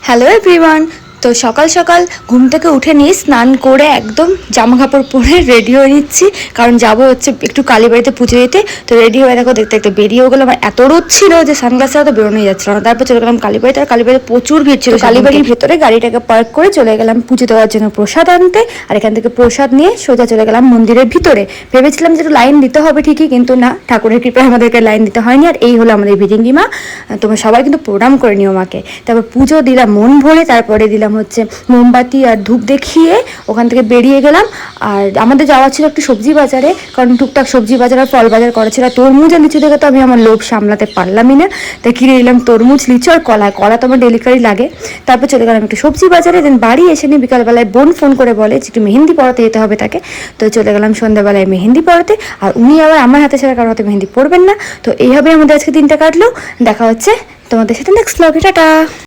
Hello everyone. তো সকাল সকাল ঘুম থেকে উঠে নিয়ে স্নান করে একদম জামা কাপড় পরে রেডি হয়ে নিচ্ছি, কারণ যাবো হচ্ছে একটু কালীবাড়িতে পুজো দিতে। তো রেডি হয়ে দেখো দেখতে দেখতে বেরিয়েও গেলো। আমার এত রোদ ছিল যে সানগ্লাস ছাড়া তো বেরোনোই যাচ্ছিল না। তারপর চলে গেলাম কালীবাড়িতে, আর কালীবাড়িতে প্রচুর ভিড় ছিল। কালীবাড়ির ভেতরে গাড়িটাকে পার্ক করে চলে গেলাম পুজো দেওয়ার জন্য প্রসাদ আনতে। আর এখান থেকে প্রসাদ নিয়ে সোজা চলে গেলাম মন্দিরের ভিতরে। ভেবেছিলাম যে একটু লাইন দিতে হবে ঠিকই, কিন্তু না, ঠাকুরের কৃপায় আমাদেরকে লাইন দিতে হয়নি। আর এই হলো আমাদের ভিজিঙ্গি মা। তোমরা সবাই কিন্তু প্রণাম করে নিও মাকে। তারপর পুজো দিলাম মন ভরে, তারপরে দিলাম হচ্ছে মোমবাতি আর ধূপ দেখিয়ে ওখান থেকে বেরিয়ে গেলাম। আর আমাদের যাওয়া ছিল একটু সবজি বাজারে, কারণ টুকটাক সবজি বাজার আর ফল বাজার করা ছিল। তরমুজ আর লিচু দেখে তো আমি আমার লোভ সামলাতে পারলামই না, তাই কিনে নিলাম তরমুজ, লিচু আর কলা। কলা তো আমার ডেলিকারি লাগে। তারপর চলে গেলাম একটু সবজি বাজারে। দেন বাড়ি এসে নিয়ে বিকালবেলায় বোন ফোন করে বলে যে একটু মেহেন্দি পড়াতে যেতে হবে তাকে। তো চলে গেলাম সন্ধ্যাবেলায় মেহেন্দি পড়াতে। আর উনি আবার আমার হাতে ছাড়া কারোর হাতে মেহেন্দি পড়বেন না। তো এইভাবে আমাদের আজকে দিনটা কাটলো। দেখা হচ্ছে তোমাদের সাথে নেক্সট ব্লগে। টাটা।